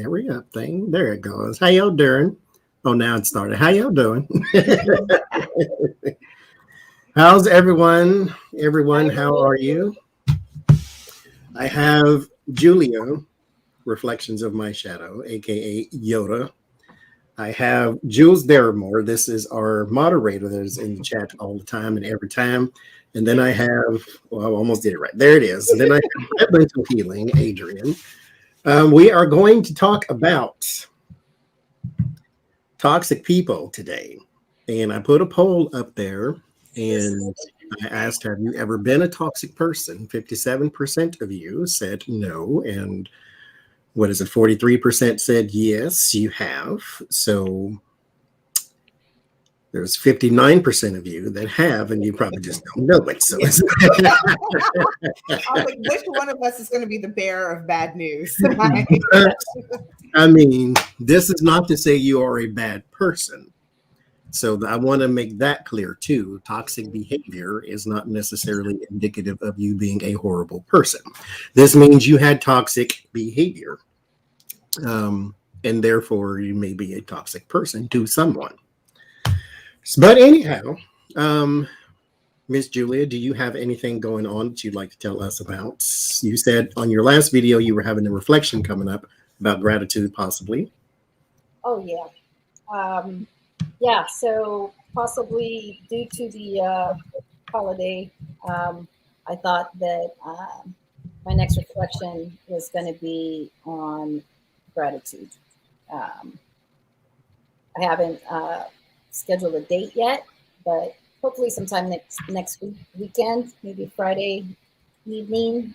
hurry up thing. There it goes. How y'all doing? Oh, now it started. How y'all doing? How's everyone? Everyone, how are you? I have Julia, Reflections of My Shadow, aka Yoda. I have Jules Deramore. This is our moderator that is in the chat all the time and every time. And then I have, well, I almost did it right. There it is. And then I have Lentil Healing, Adrian. We are going to talk about toxic people today. And I put a poll up there and I asked, have you ever been a toxic person? 57% of you said no. And what is it? 43% said yes, you have. So there's 59% of you that have, and you probably just don't know it. So I'm like, which one of us is going to be the bearer of bad news? I mean, this is not to say you are a bad person. So I want to make that clear too. Toxic behavior is not necessarily indicative of you being a horrible person. This means you had toxic behavior. And therefore you may be a toxic person to someone. But anyhow, Miss Julia, do you have anything going on that you'd like to tell us about? You said on your last video you were having a reflection coming up about gratitude, possibly. Oh, yeah. Yeah, so possibly due to the holiday, I thought that my next reflection was going to be on gratitude. I haven't scheduled a date yet, but hopefully sometime next weekend, maybe Friday evening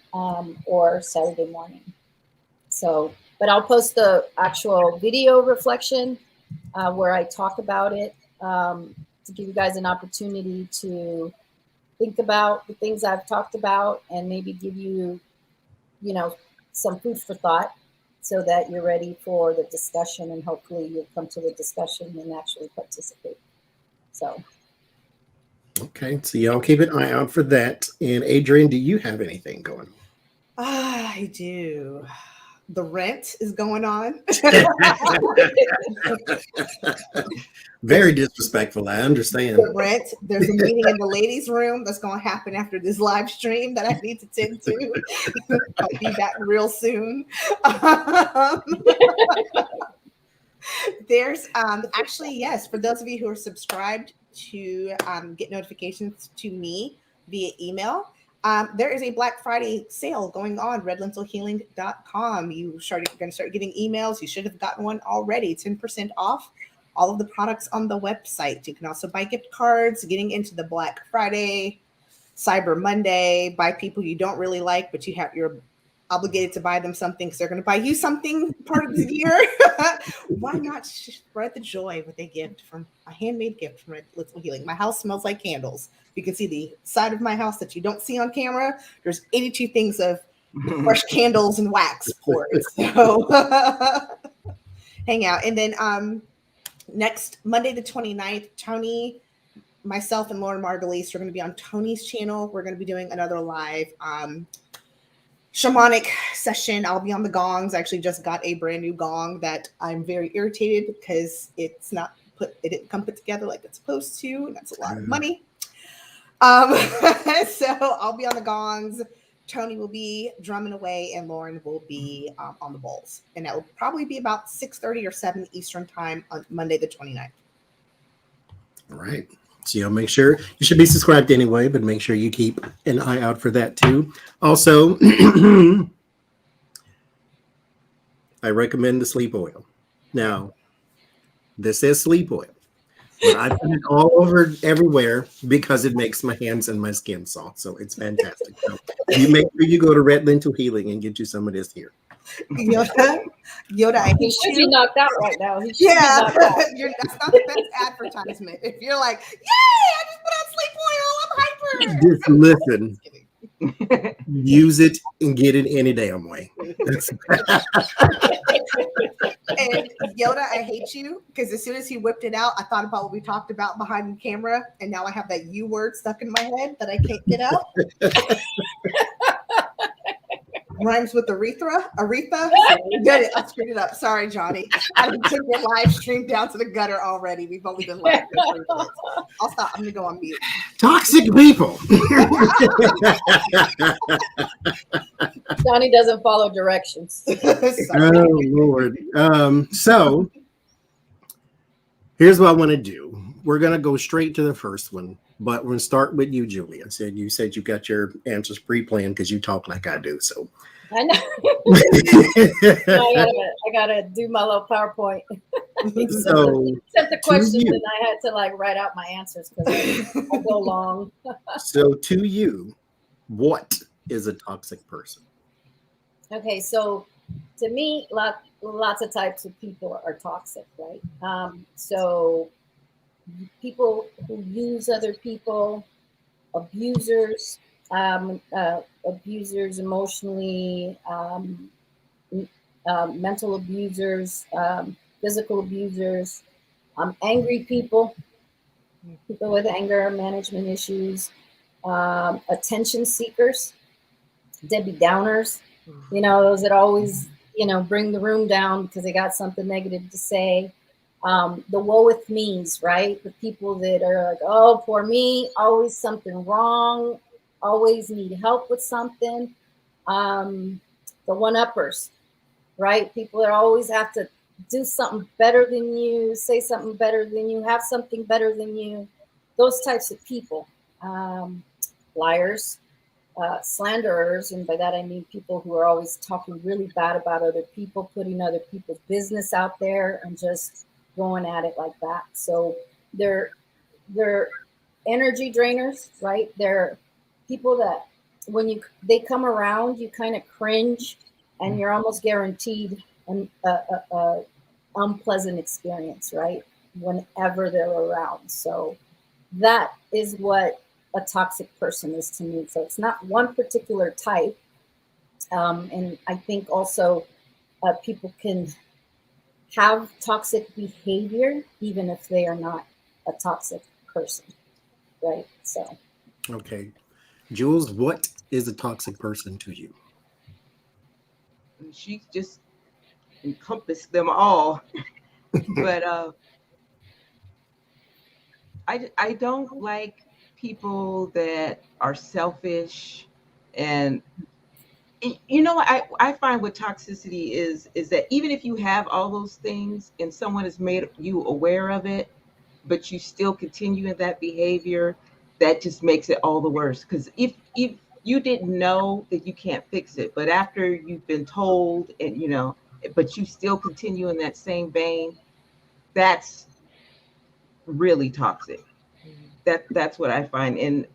or Saturday morning. So, but I'll post the actual video reflection where I talk about it to give you guys an opportunity to think about the things I've talked about and maybe give you, some food for thought so that you're ready for the discussion and hopefully you'll come to the discussion and actually participate. So. Okay, so y'all keep an eye out for that. And Adrian, do you have anything going on? I do. The rent is going on. Very disrespectful, I understand. The rent. There's a meeting in the ladies' room that's going to happen after this live stream that I need to tend to. I'll be back real soon. There's actually, yes, for those of you who are subscribed to get notifications to me via email, there is a Black Friday sale going on, redlentilhealing.com. You're going to start getting emails. You should have gotten one already. 10% off all of the products on the website. You can also buy gift cards, getting into the Black Friday, Cyber Monday, buy people you don't really like, but you're obligated to buy them something because they're going to buy you something part of the year. Why not spread the joy with a gift from a handmade gift from Lentil Healing? My house smells like candles. You can see the side of my house that you don't see on camera. There's 82 things of fresh candles and wax poured. So hang out. And then next Monday, the 29th, Tony, myself, and Lauren Margulies are going to be on Tony's channel. We're going to be doing another live shamanic session. I'll be on the gongs. I actually just got a brand new gong that I'm very irritated because it didn't come put together like it's supposed to, and that's a lot of money. So I'll be on the gongs. Tony will be drumming away, and Lauren will be on the bowls. And that will probably be about 6:30 or 7 Eastern time on Monday, the 29th. All right. So you'll make sure you should be subscribed anyway, but make sure you keep an eye out for that too. Also, I recommend the sleep oil. Now, this is sleep oil, but I put it all over everywhere because it makes my hands and my skin soft. So it's fantastic. So you make sure you go to Red Lentil Healing and get you some of this here. Yoda, He should be knocked out right now. That's not the best advertisement. If you're like, yay, I just put on sleep oil, I'm hyper. Just listen. Use it and get it any damn way. And Yoda, I hate you because as soon as he whipped it out, I thought about what we talked about behind the camera, and now I have that U word stuck in my head that I can't get out. rhymes with Aretha. Aretha. Get it? I screwed it up. Sorry, Johnny. I took your live stream down to the gutter already. We've only been live for 3 minutes. I'll stop. I'm gonna go on mute. Toxic people. Johnny doesn't follow directions. Oh Lord. So here's what I want to do. We're gonna go straight to the first one, but we're gonna start with you, Julia. You said you got your answers pre-planned because you talk like I do. So I know. I gotta do my little PowerPoint. So Sent the questions you. and I had to like write out my answers because I go long. So to you, what is a toxic person? Okay, so to me, lots of types of people are toxic, right? So people who use other people, abusers, abusers emotionally, mental abusers, physical abusers, angry people with anger management issues, attention seekers, Debbie Downers, those that always, bring the room down because they got something negative to say. The woe with me's, right? The people that are like, oh, poor me, always something wrong, always need help with something. The one-uppers, right? People that always have to do something better than you, say something better than you, have something better than you. Those types of people. Liars, slanderers, and by that I mean people who are always talking really bad about other people, putting other people's business out there and just going at it like that. So they're energy drainers, right? They're people that when they come around, you kind of cringe and you're almost guaranteed an unpleasant experience, right? Whenever they're around. So that is what a toxic person is to me. So it's not one particular type. And I think also people can have toxic behavior even if they are not a toxic person, right? So Okay. Jules, what is a toxic person to you? She just encompassed them all. But I don't like people that are selfish. And I find what toxicity is that even if you have all those things and someone has made you aware of it, but you still continue in that behavior, that just makes it all the worse. Because if you didn't know, that you can't fix it, but after you've been told, and but you still continue in that same vein, that's really toxic. That's what I find. And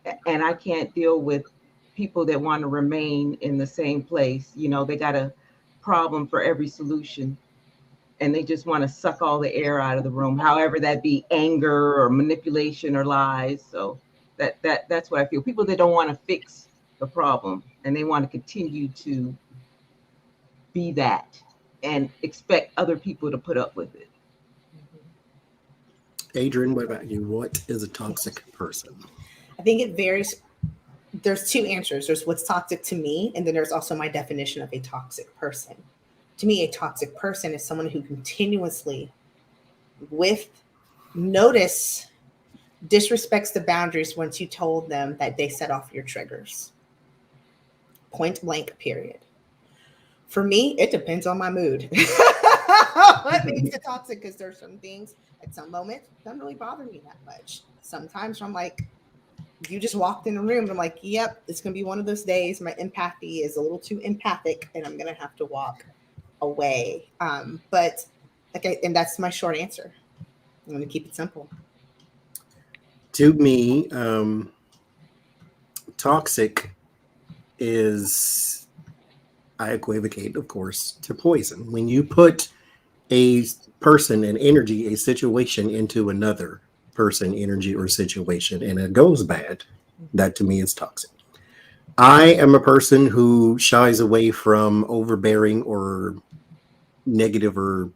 I can't deal with people that want to remain in the same place. They got a problem for every solution, and they just want to suck all the air out of the room, however that be anger or manipulation or lies. So that's what I feel. People that don't want to fix the problem and they want to continue to be that and expect other people to put up with it. Adrian, what about you? What is a toxic person? I think it varies. There's two answers. There's what's toxic to me, and then there's also my definition of a toxic person. To me, a toxic person is someone who continuously, with notice, disrespects the boundaries once you told them that they set off your triggers. Point blank, period. For me, it depends on my mood. What makes it toxic? Because there's some things at some moments don't really bother me that much. Sometimes I'm like, you just walked in a room and I'm like, yep, it's going to be one of those days. My empathy is a little too empathic and I'm going to have to walk away. But and that's my short answer. I'm going to keep it simple. To me, toxic is, I equivocate, of course, to poison. When you put a person, an energy, a situation into another person, energy, or situation, and it goes bad, that to me is toxic. I am a person who shies away from overbearing or negative or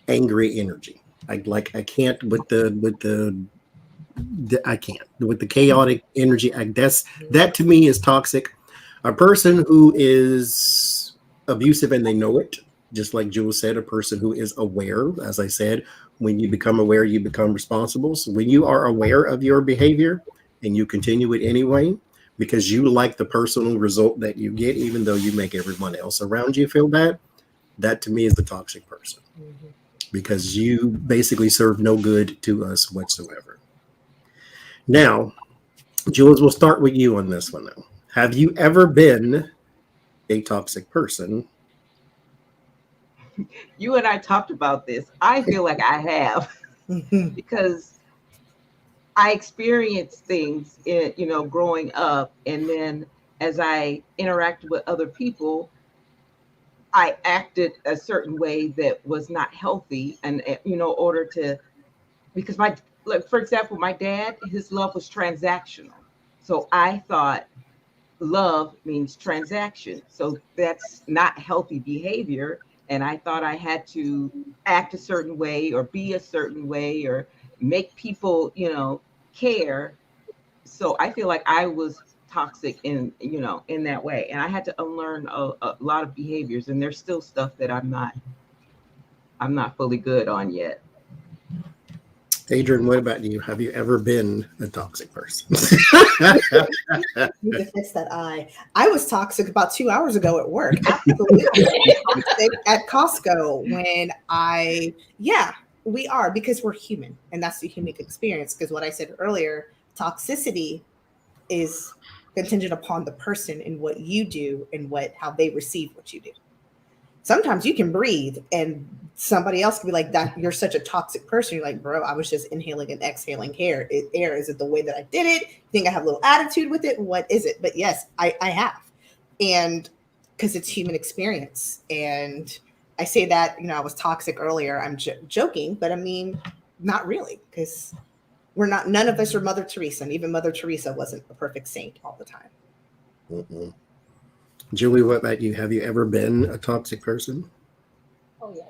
angry energy. I can't with the I can't with the chaotic energy. That to me is toxic. A person who is abusive and they know it. Just like Jules said, a person who is aware, as I said, when you become aware, you become responsible. So when you are aware of your behavior and you continue it anyway, because you like the personal result that you get, even though you make everyone else around you feel bad, that to me is the toxic person, because you basically serve no good to us whatsoever. Now, Jules, we'll start with you on this one now. Have you ever been a toxic person? You and I talked about this. I feel like I have because I experienced things in, growing up, and then as I interacted with other people, I acted a certain way that was not healthy, and order to, because like for example, my dad, his love was transactional, so I thought love means transaction, so that's not healthy behavior, and I thought I had to act a certain way or be a certain way or make people, care. So I feel like I was toxic in that way, and I had to unlearn a lot of behaviors, and there's still stuff that I'm not fully good on yet. Adrian, what about you? Have you ever been a toxic person? Need to fix that eye. I was toxic about 2 hours ago at work. Absolutely. Toxic at Costco yeah, we are, because we're human, and that's the human experience. Because what I said earlier, toxicity is contingent upon the person and what you do and how they receive what you do. Sometimes you can breathe and somebody else can be like, that you're such a toxic person. You're like, bro, I was just inhaling and exhaling air. Is it the way that I did it? You think I have a little attitude with it? What is it? But yes, I have. And because it's human experience. And I say that, I was toxic earlier. I'm joking, but I mean, not really, because none of us are Mother Teresa. And even Mother Teresa wasn't a perfect saint all the time. Mm-mm. Julie, what about you? Have you ever been a toxic person? Oh, yeah.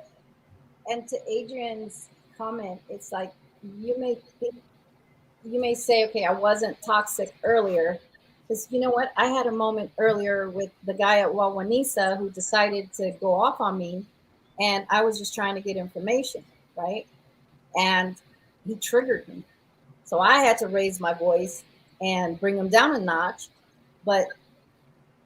And to Adrian's comment, it's like you may say, okay, I wasn't toxic earlier. Because you know what? I had a moment earlier with the guy at Wawanisa who decided to go off on me. And I was just trying to get information, right? And he triggered me. So I had to raise my voice and bring him down a notch. But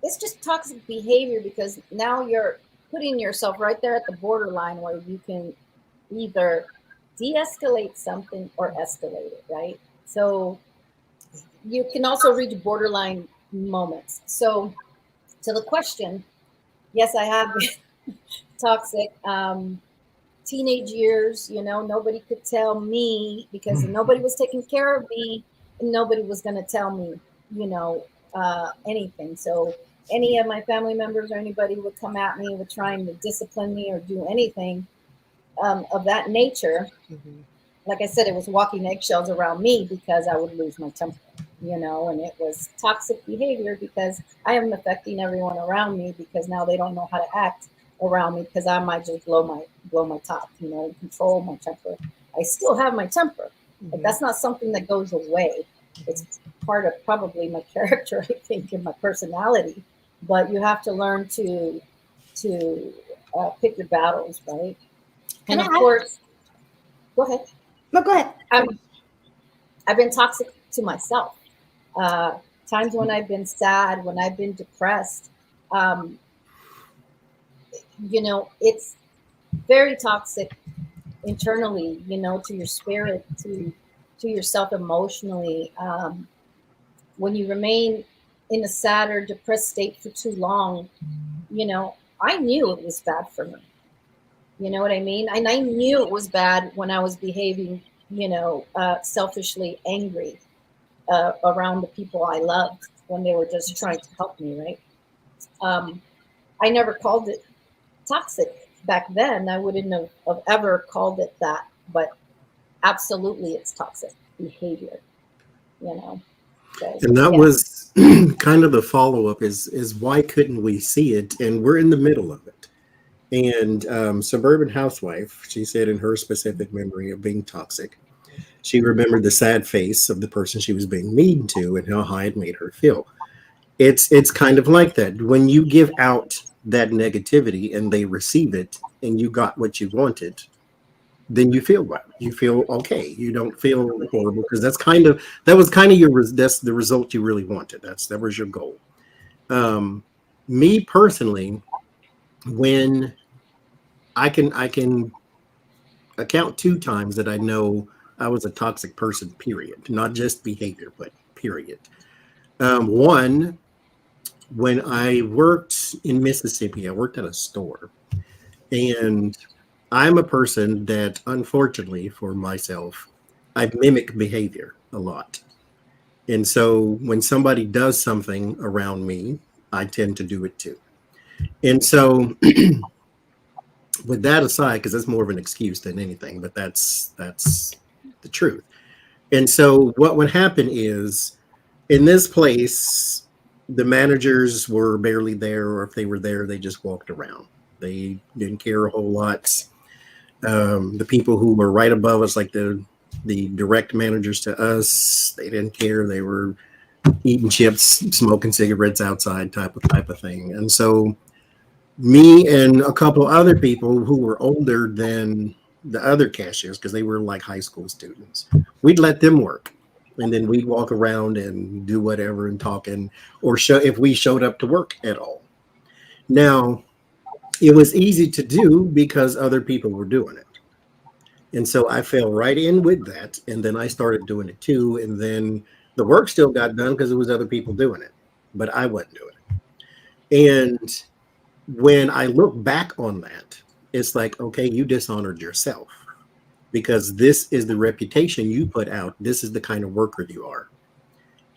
it's just toxic behavior, because now you're putting yourself right there at the borderline where you can either de-escalate something or escalate it, right? So you can also reach borderline moments. So to the question, yes, I have been toxic. Teenage years, nobody could tell me, because nobody was taking care of me, and nobody was going to tell me, anything. So any of my family members or anybody would come at me with trying to discipline me or do anything of that nature. Mm-hmm. Like I said, it was walking eggshells around me, because I would lose my temper, and it was toxic behavior, because I am affecting everyone around me, because now they don't know how to act around me, because I might just blow my top, control my temper. I still have my temper, but that's not something that goes away. It's part of probably my character, I think, and my personality. But you have to learn to pick your battles, right? And of course, go ahead. No, go ahead. I've been toxic to myself. Times when I've been sad, when I've been depressed, it's very toxic internally, to your spirit, to yourself emotionally. When you remain in a sad or depressed state for too long, I knew it was bad for me. You know what I mean? And I knew it was bad when I was behaving, selfishly angry around the people I loved when they were just trying to help me, right? I never called it toxic back then. I wouldn't have ever called it that, but absolutely it's toxic behavior, So, And that was kind of the follow-up is why couldn't we see it? And we're in the middle of it. And Suburban Housewife, she said in her specific memory of being toxic, she remembered the sad face of the person she was being mean to and how high it made her feel. It's kind of like that. When you give out that negativity and they receive it and you got what you wanted, then you feel well. You feel okay. You don't feel horrible because that was kind of that's the result you really wanted. That was your goal. Um, Me personally, when I can account 2 times that I know I was a toxic person, period. Not just behavior, but period. One, when I worked in Mississippi, I worked at a store. And I'm a person that, unfortunately for myself, I mimic behavior a lot. And so when somebody does something around me, I tend to do it too. And so with that aside, because that's more of an excuse than anything, but that's the truth. And so what would happen is in this place, the managers were barely there, or if they were there, they just walked around. They didn't care a whole lot. The people who were right above us, like the direct managers to us, they didn't care. They were eating chips, smoking cigarettes outside, type of thing. And so me and a couple other people who were older than the other cashiers, because they were like high school students, we'd let them work. And then we'd walk around and do whatever and talk or show if we showed up to work at all. Now, it was easy to do because other people were doing it. And so I fell right in with that. And then I started doing it too. And then the work still got done because it was other people doing it, but I wasn't doing it. And when I look back on that, it's like, okay, you dishonored yourself because this is the reputation you put out. This is the kind of worker you are.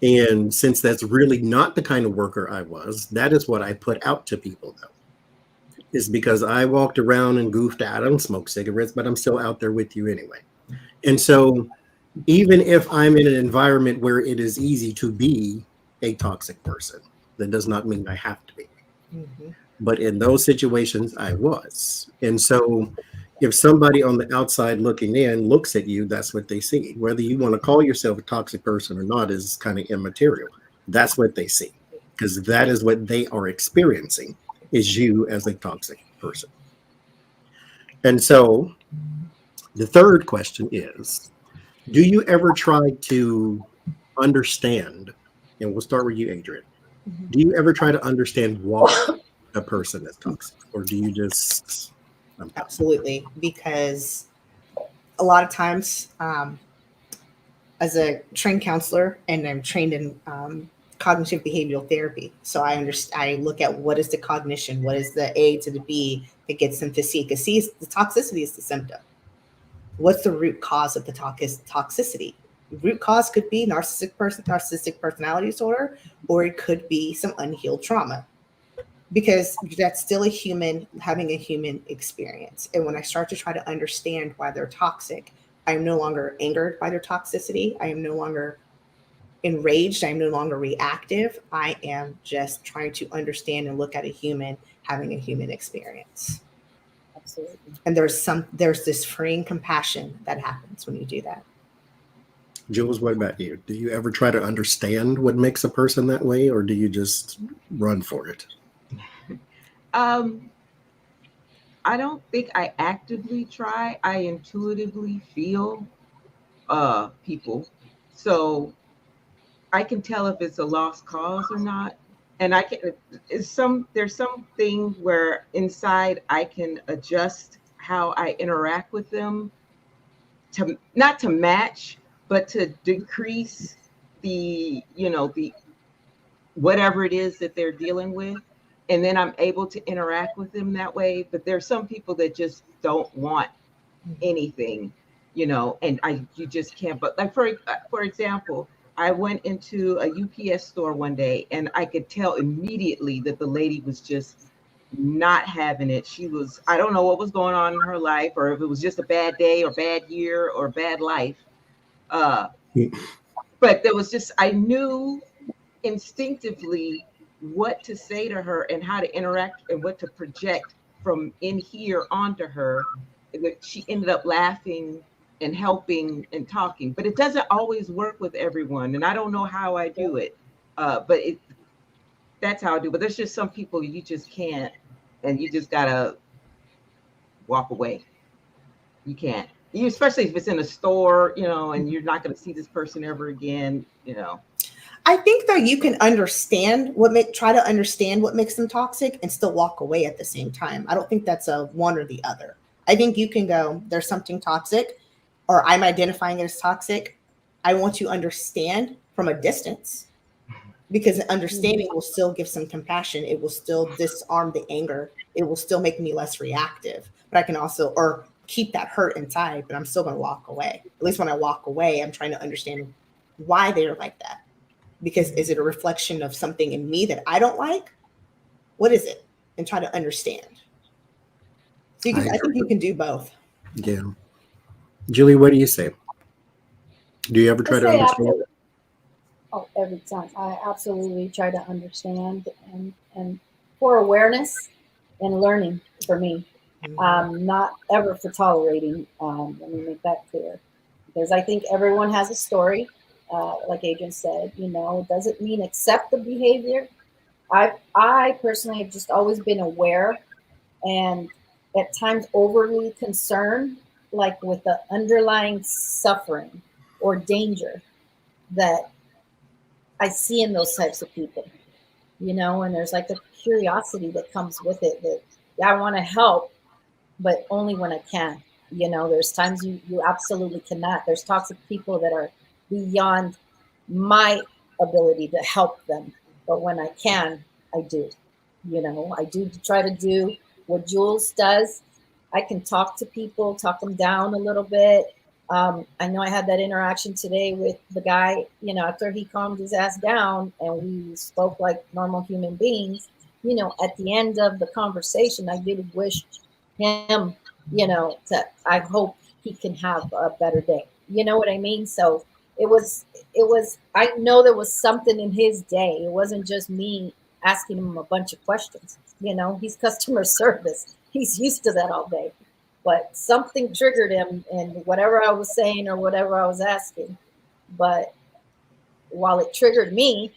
And since that's really not the kind of worker I was, that is what I put out to people, though. Is because I walked around and goofed out. I don't smoke cigarettes, but I'm still out there with you anyway. And so even if I'm in an environment where it is easy to be a toxic person, that does not mean I have to be. Mm-hmm. But in those situations, I was. And so if somebody on the outside looking in looks at you, that's what they see. Whether you want to call yourself a toxic person or not is kind of immaterial. That's what they see, because that is what they are experiencing, is you as a toxic person. And so the third question is, do you ever try to understand, and we'll start with you, Adrian. Do you ever try to understand why a person is toxic, or do you just... Absolutely, because a lot of times as a trained counselor, and I'm trained in cognitive behavioral therapy, so I look at what is the cognition, what is the A to the B that gets them to C, because C is the toxicity is the symptom. What's the root cause of the toxicity? The root cause could be narcissistic personality disorder, or it could be some unhealed trauma, because that's still a human having a human experience. And when I start to try to understand why they're toxic, I am no longer angered by their toxicity. I am no longer enraged. I am no longer reactive. I am just trying to understand and look at a human having a human experience. Absolutely. And there's this freeing compassion that happens when you do that. Jules, what about you? Do you ever try to understand what makes a person that way, or do you just run for it? I don't think I actively try. I intuitively feel people. So I can tell if it's a lost cause or not. And there's something where inside I can adjust how I interact with them to not to match, but to decrease the whatever it is that they're dealing with. And then I'm able to interact with them that way. But there's some people that just don't want anything, and you just can't. But like for example, I went into a UPS store one day and I could tell immediately that the lady was just not having it. I don't know what was going on in her life, or if it was just a bad day or bad year or bad life. But I knew instinctively what to say to her and how to interact and what to project from in here onto her. She ended up laughing and helping and talking, but it doesn't always work with everyone. And I don't know how I do it, but that's how I do. But there's just some people you just can't and you just gotta walk away. You can't. You, especially if it's in a store, and you're not going to see this person ever again. I think though you can try to understand what makes them toxic and still walk away at the same time. I don't think that's a one or the other. I think you can go, there's something toxic, or I'm identifying it as toxic. I want to understand from a distance, because understanding will still give some compassion. It will still disarm the anger. It will still make me less reactive. But I can also, or keep that hurt inside, but I'm still going to walk away. At least when I walk away, I'm trying to understand why they're like that. Because is it a reflection of something in me that I don't like? What is it? And try to understand. So I think you can do both. Yeah. Julie, what do you say? Do you ever I try to say understand? every time. I absolutely try to understand and for awareness and learning for me. Not ever for tolerating. Let me make that clear, because I think everyone has a story. Like Adrian said, it doesn't mean accept the behavior. I personally have just always been aware and at times overly concerned, like with the underlying suffering or danger that I see in those types of people, and there's like a curiosity that comes with it that I want to help, but only when I can. There's times you absolutely cannot. There's toxic people that are beyond my ability to help them. But when I can, I do. I do try to do what Jules does. I can talk to people, talk them down a little bit. I know I had that interaction today with the guy, after he calmed his ass down and we spoke like normal human beings. At the end of the conversation, I did wish him, I hope he can have a better day. You know what I mean? So it was, I know there was something in his day. It wasn't just me asking him a bunch of questions. He's customer service. He's used to that all day. But something triggered him in whatever I was saying or whatever I was asking. But while it triggered me,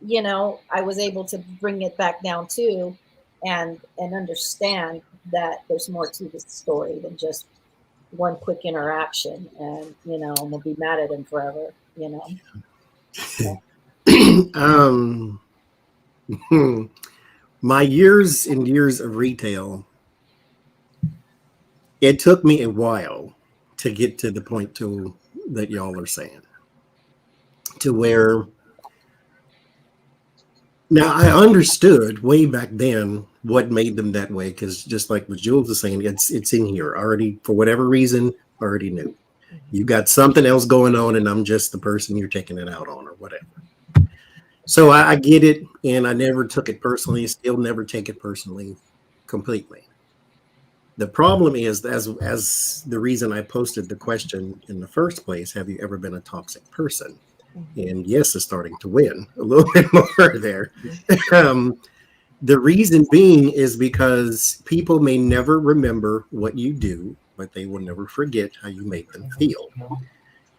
I was able to bring it back down too and understand that there's more to this story than just one quick interaction. And, I'm going to be mad at him forever. um, my years and years of retail, it took me a while to get to the point that y'all are saying, to where now I understood way back then what made them that way, because just like what Jules was saying, it's in here already. For whatever reason, already knew. You got something else going on, and I'm just the person you're taking it out on or whatever. So I get it, and I never took it personally, still never take it personally completely. The problem is, as the reason I posted the question in the first place, have you ever been a toxic person? And yes, is starting to win a little bit more there. The reason being is because people may never remember what you do, but they will never forget how you make them feel.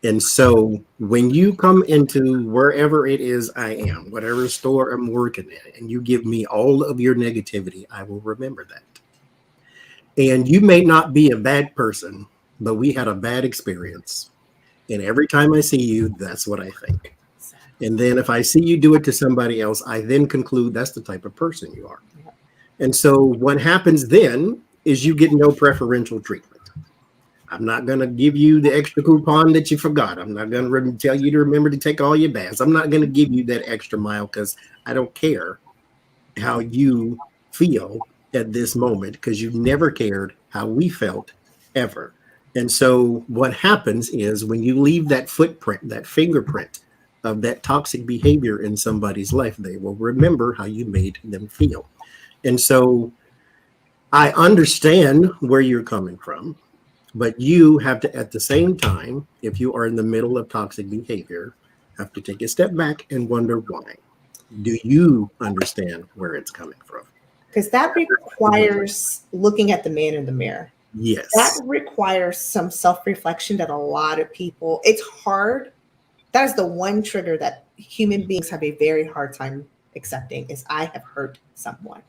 And so when you come into wherever it is I am, whatever store I'm working in, and you give me all of your negativity, I will remember that. And you may not be a bad person, but we had a bad experience. And every time I see you, that's what I think. And then if I see you do it to somebody else, I then conclude that's the type of person you are. And so what happens then is you get no preferential treatment. I'm not going to give you the extra coupon that you forgot. I'm not going to tell you to remember to take all your baths. I'm not going to give you that extra mile because I don't care how you feel at this moment, because you've never cared how we felt ever. And so what happens is when you leave that footprint, that fingerprint of that toxic behavior in somebody's life, they will remember how you made them feel. And so I understand where you're coming from, but you have to, at the same time, if you are in the middle of toxic behavior, have to take a step back and wonder why. Do you understand where it's coming from? Because that requires looking at the man in the mirror. Yes. That requires some self-reflection that a lot of people, it's hard. That is the one trigger that human beings have a very hard time accepting, is I have hurt someone.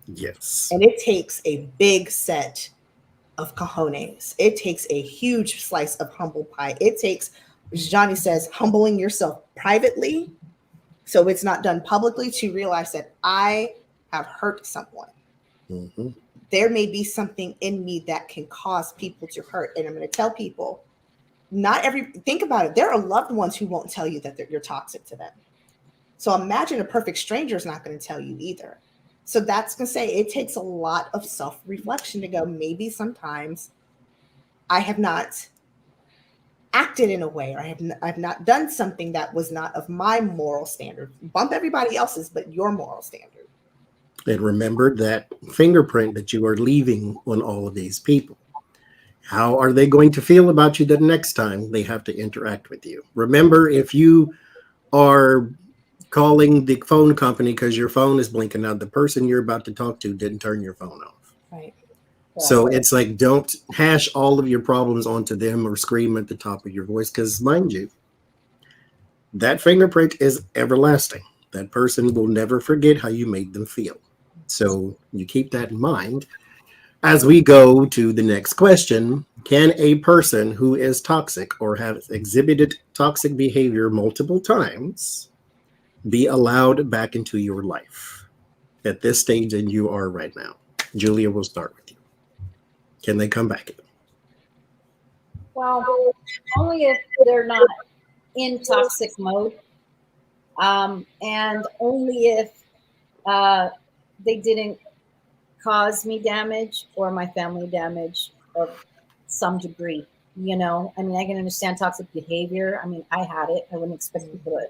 Yes. And it takes a big set of cojones. It takes a huge slice of humble pie. It takes, as Johnny says, humbling yourself privately so it's not done publicly, to realize that I have hurt someone. Mm-hmm. There may be something in me that can cause people to hurt. And I'm going to tell people, think about it. There are loved ones who won't tell you that you're toxic to them. So imagine a perfect stranger is not going to tell you either. So that's going to say it takes a lot of self-reflection to go, maybe sometimes I have not acted in a way, or I've not done something that was not of my moral standard. Bump everybody else's, but your moral standard. And remember that fingerprint that you are leaving on all of these people. How are they going to feel about you the next time they have to interact with you? Remember, if you are calling the phone company because your phone is blinking out, the person you're about to talk to didn't turn your phone off. Right. So it's like, don't hash all of your problems onto them or scream at the top of your voice, because mind you, that fingerprint is everlasting. That person will never forget how you made them feel. So you keep that in mind. As we go to the next question, can a person who is toxic or has exhibited toxic behavior multiple times be allowed back into your life at this stage that you are right now? Julia, we'll start with you. Can they come back? Well, only if they're not in toxic mode, and only if they didn't cause me damage or my family damage of some degree. You know, I mean, I can understand toxic behavior. I mean, I had it. I wouldn't expect people to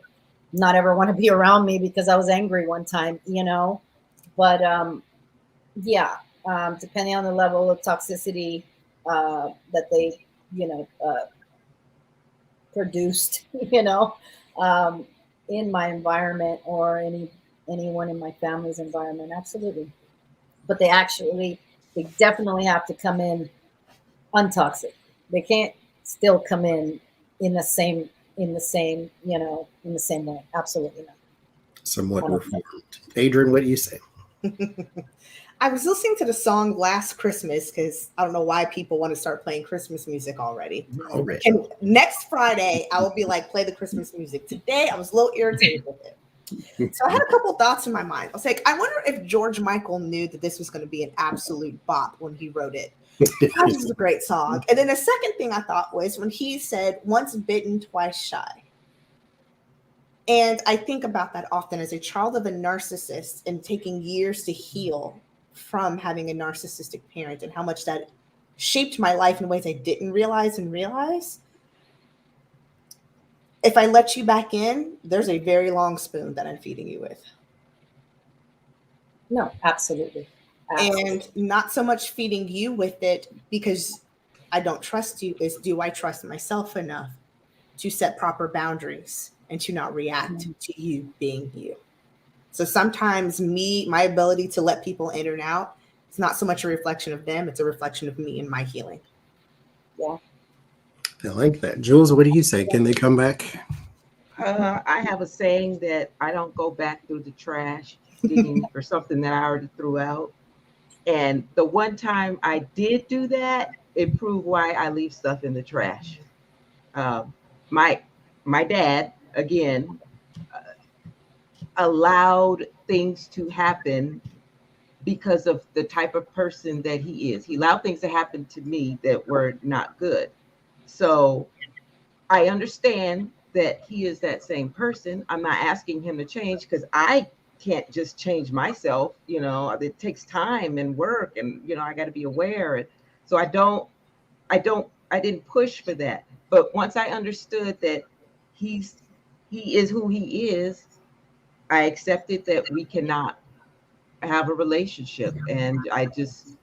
not ever want to be around me because I was angry one time, you know. But yeah, depending on the level of toxicity that they, you know, produced, you know, um, in my environment or anyone in my family's environment, absolutely. But they definitely have to come in untoxic. They can't still come in the same, you know, in the same way. Absolutely not. Somewhat 100%. reformed. Adrian, what do you say? I was listening to the song Last Christmas because I don't know why people want to start playing Christmas music already. Already. And next Friday, I will be like, play the Christmas music. Today, I was a little irritated with it. So I had a couple thoughts in my mind. I was like, I wonder if George Michael knew that this was going to be an absolute bop when he wrote it. God, this is a great song. And then the second thing I thought was when he said, once bitten, twice shy. And I think about that often as a child of a narcissist and taking years to heal from having a narcissistic parent and how much that shaped my life in ways I didn't realize. If I let you back in, there's a very long spoon that I'm feeding you with. No, absolutely. And not so much feeding you with it because I don't trust you, is do I trust myself enough to set proper boundaries and to not react to you being you? So sometimes my ability to let people in and out, it's not so much a reflection of them, it's a reflection of me and my healing. Yeah. I like that. Jules, what do you say? Can they come back? I have a saying that I don't go back through the trash digging for something that I already threw out. And the one time I did do that, it proved why I leave stuff in the trash. Um, my my dad, again, allowed things to happen because of the type of person that he is. He allowed things to happen to me that were not good. So I understand that he is that same person. I'm not asking him to change because I can't just change myself. You know, it takes time and work, and you know, I got to be aware. So I didn't push for that. But once I understood that he's he is who he is, I accepted that we cannot have a relationship, and I just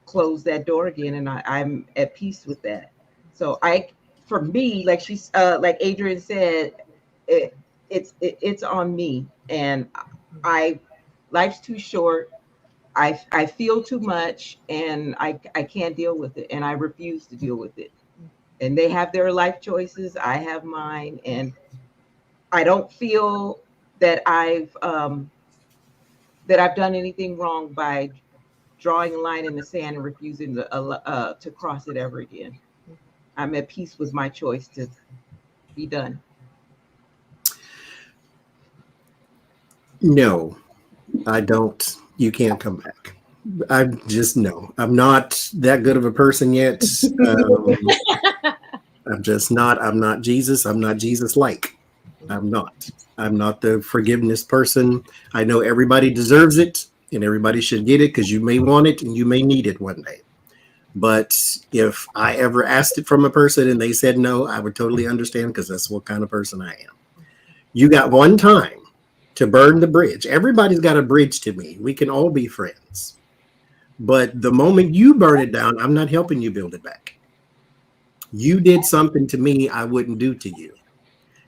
closed that door again, and I'm at peace with that. So for me, like like Adrian said, it, it's on me, and I life's too short. I feel too much, and I can't deal with it, and I refuse to deal with it. And they have their life choices, I have mine, and I don't feel that I've that I've done anything wrong by drawing a line in the sand and refusing to cross it ever again. I'm at peace with my choice to be done. No, I don't. You can't come back. I'm just no. I'm not that good of a person yet. I'm just not. I'm not Jesus. I'm not Jesus like. I'm not. I'm not the forgiveness person. I know everybody deserves it and everybody should get it because you may want it and you may need it one day. But if I ever asked it from a person and they said no, I would totally understand because that's what kind of person I am. You got one time to burn the bridge. Everybody's got a bridge to me. We can all be friends. But the moment you burn it down, I'm not helping you build it back. You did something to me I wouldn't do to you.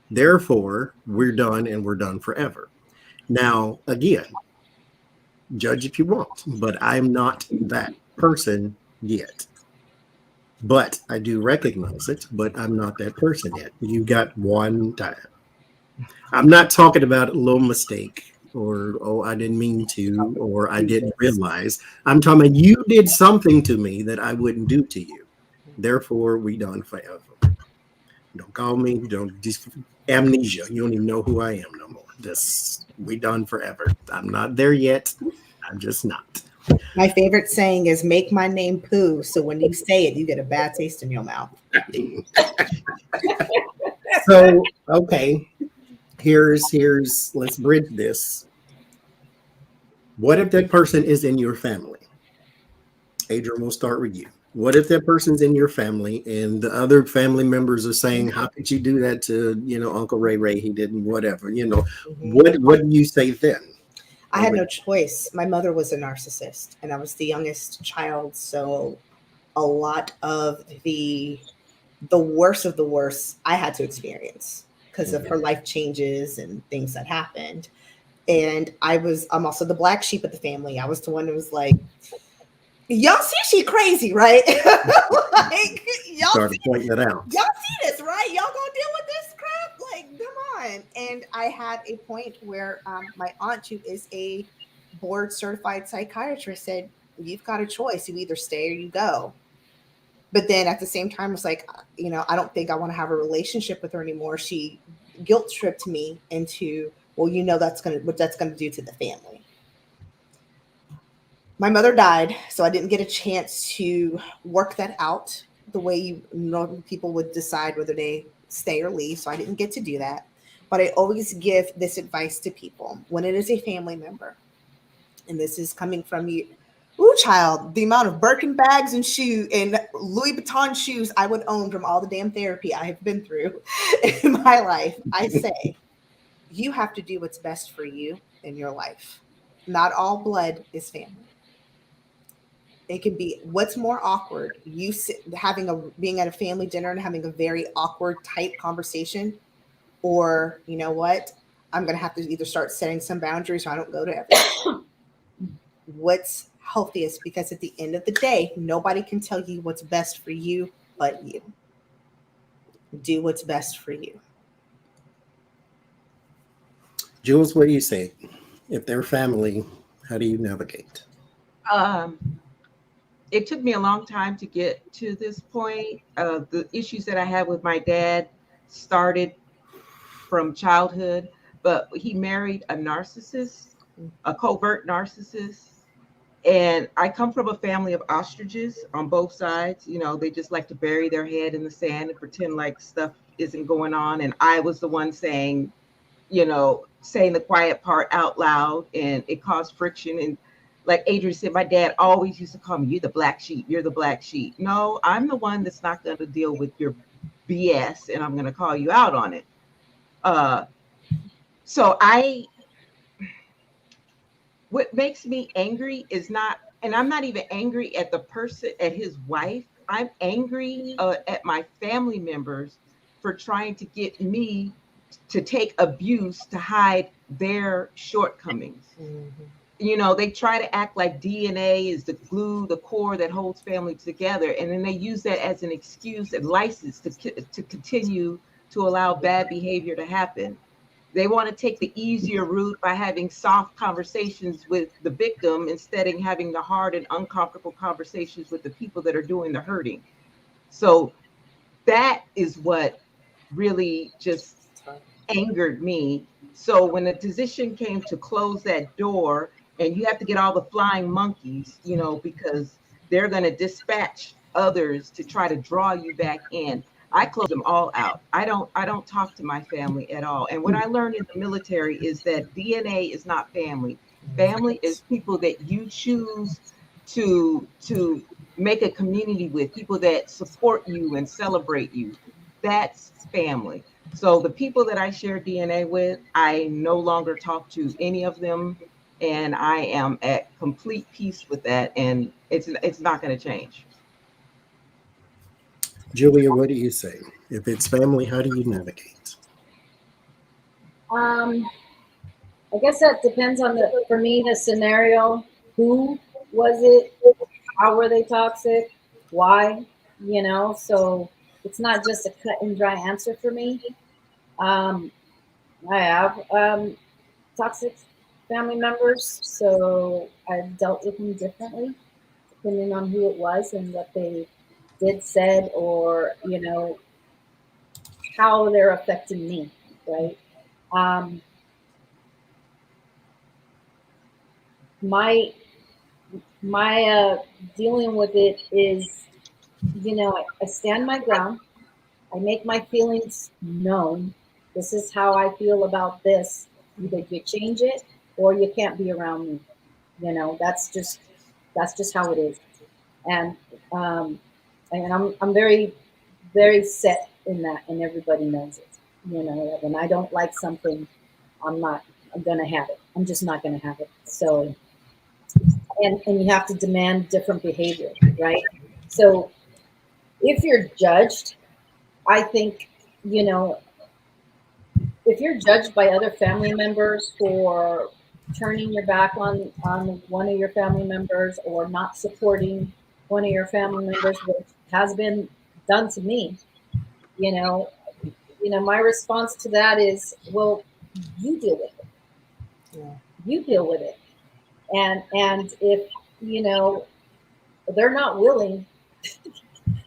Therefore, we're done and we're done forever. Now, again, judge if you want, but I'm not that person yet. But I do recognize it, but I'm not that person yet. You got one time. I'm not talking about a little mistake or, oh, I didn't mean to, or I didn't realize. I'm talking about you did something to me that I wouldn't do to you. Therefore, we done forever. Don't call me. Don't just amnesia. You don't even know who I am no more. This we done forever. I'm not there yet. I'm just not. My favorite saying is "Make my name poo," so when you say it, you get a bad taste in your mouth. So okay, here's let's bridge this. What if that person is in your family? Adrian, we'll start with you. What if that person's in your family and the other family members are saying, "How could you do that to Uncle Ray Ray? He didn't whatever." What do you say then? I had no choice. My mother was a narcissist, and I was the youngest child, so a lot of the worst of the worst I had to experience because of her life changes and things that happened. And I'm also the black sheep of the family. I was the one who was like, y'all see she crazy, right? Like y'all started pointing it out. Y'all see this, right? Y'all gonna deal with this crap? Like, come on. And I had a point where my aunt, who is a board certified psychiatrist, said, you've got a choice. You either stay or you go. But then at the same time, it's like, I don't think I want to have a relationship with her anymore. She guilt tripped me into, well, what that's gonna do to the family. My mother died, so I didn't get a chance to work that out the way people would decide whether they stay or leave. So I didn't get to do that. But I always give this advice to people when it is a family member. And this is coming from you. Ooh, child, the amount of Birkin bags and shoes and Louis Vuitton shoes I would own from all the damn therapy I have been through in my life. I say, you have to do what's best for you in your life. Not all blood is family. It can be what's more awkward, being at a family dinner and having a very awkward type conversation, or you know what, I'm gonna have to either start setting some boundaries or I don't go to everything. What's healthiest, because at the end of the day, nobody can tell you what's best for you but you. Do what's best for you. Jules, what do you say? If they're family, how do you navigate? It took me a long time to get to this point. The issues that I had with my dad started from childhood, but he married a narcissist, a covert narcissist. And I come from a family of ostriches on both sides. They just like to bury their head in the sand and pretend like stuff isn't going on. And I was the one saying the quiet part out loud, and it caused friction. And like Adrian said, my dad always used to call me, you're the black sheep, you're the black sheep. No, I'm the one that's not going to deal with your BS, and I'm going to call you out on it. What makes me angry is not, and I'm not even angry at the person, at his wife. I'm angry at my family members for trying to get me to take abuse to hide their shortcomings. Mm-hmm. They try to act like DNA is the glue, the core that holds families together. And then they use that as an excuse and license to continue to allow bad behavior to happen. They want to take the easier route by having soft conversations with the victim instead of having the hard and uncomfortable conversations with the people that are doing the hurting. So that is what really just angered me. So when the decision came to close that door, and you have to get all the flying monkeys, because they're going to dispatch others to try to draw you back in. I close them all out. I don't talk to my family at all. And what I learned in the military is that DNA is not family. Family is people that you choose to make a community with, people that support you and celebrate you. That's family. So the people that I share DNA with, I no longer talk to any of them, and I am at complete peace with that, and it's not going to change. Julia, what do you say? If it's family, how do you navigate? Um, I guess that depends on for me, the scenario. Who was it? How were they toxic? Why? So it's not just a cut and dry answer for me. Um, I have toxic family members, so I've dealt with them differently depending on who it was and what they did, said, or how they're affecting me, right? Um, my my dealing with it is, I stand my ground. I make my feelings known. This is how I feel about this. Either you change it or you can't be around me. That's just how it is. And um, and I'm very, very set in that, and everybody knows it. When I don't like something, I'm not. I'm gonna have it. I'm just not gonna have it. So, and you have to demand different behavior, right? So if you're judged, I think, you know, if you're judged by other family members for turning your back on one of your family members or not supporting one of your family members, which has been done to me, you know, my response to that is, well, you deal with it. Yeah. You deal with it. And if, you know, they're not willing,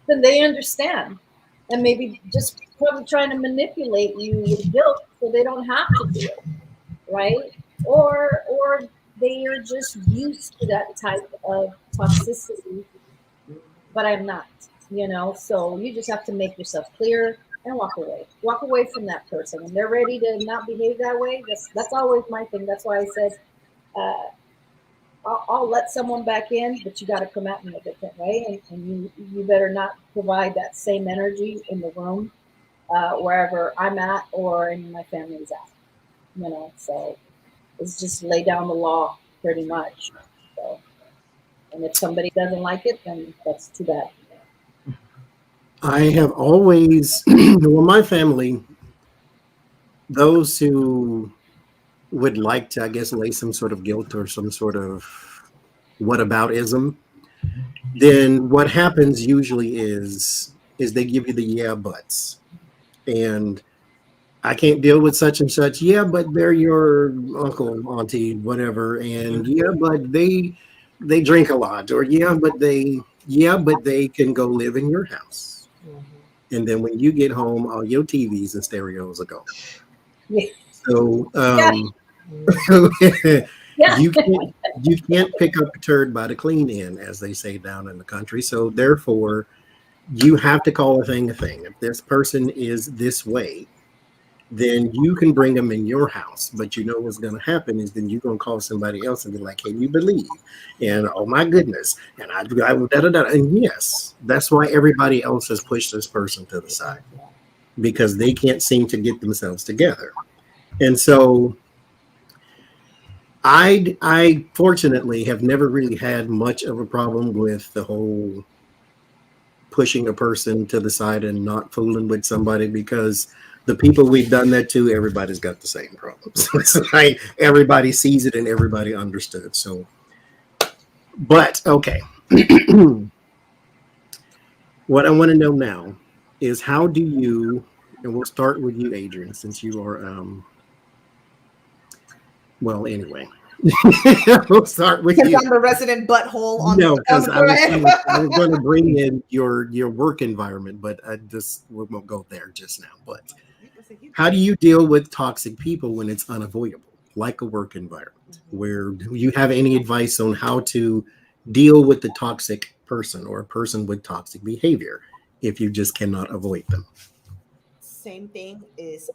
then they understand. And maybe just probably trying to manipulate you with guilt so they don't have to do it, right? Or they are just used to that type of toxicity, but I'm not, So you just have to make yourself clear and walk away. Walk away from that person. When they're ready to not behave that way, that's always my thing. That's why I said, uh, I'll let someone back in, but you got to come at me a different way, and you better not provide that same energy in the room, wherever I'm at or in my family's at. So it's just lay down the law pretty much. So, and if somebody doesn't like it, then that's too bad. I have always, well, my family, those who would like to, I guess, lay some sort of guilt or some sort of whataboutism, then what happens usually is they give you the yeah buts. And I can't deal with such and such. Yeah, but they're your uncle, auntie, whatever. And yeah, but they drink a lot. Or yeah, but they can go live in your house. And then when you get home, all your TVs and stereos are gone. Yeah. So Yeah. Yeah. you can't pick up a turd by the clean end, as they say down in the country. So therefore, you have to call a thing a thing. If this person is this way, then you can bring them in your house. But you know what's going to happen is then you're going to call somebody else and be like, "Can you believe?" And oh my goodness, and I da da da. And yes, that's why everybody else has pushed this person to the side because they can't seem to get themselves together. And so I fortunately have never really had much of a problem with the whole pushing a person to the side and not fooling with somebody because the people we've done that to, everybody's got the same problems. It's like everybody sees it and everybody understood. So, but okay. What I want to know now is how do you, and we'll start with you, Adrian, since you are Well, anyway, we'll start with Because you. I'm the resident butthole on No, the because I was thread. going to bring in your work environment, but we won't go there just now. But how do you deal with toxic people when it's unavoidable, like a work environment? Where do you have any advice on how to deal with the toxic person or a person with toxic behavior if you just cannot avoid them? Same thing is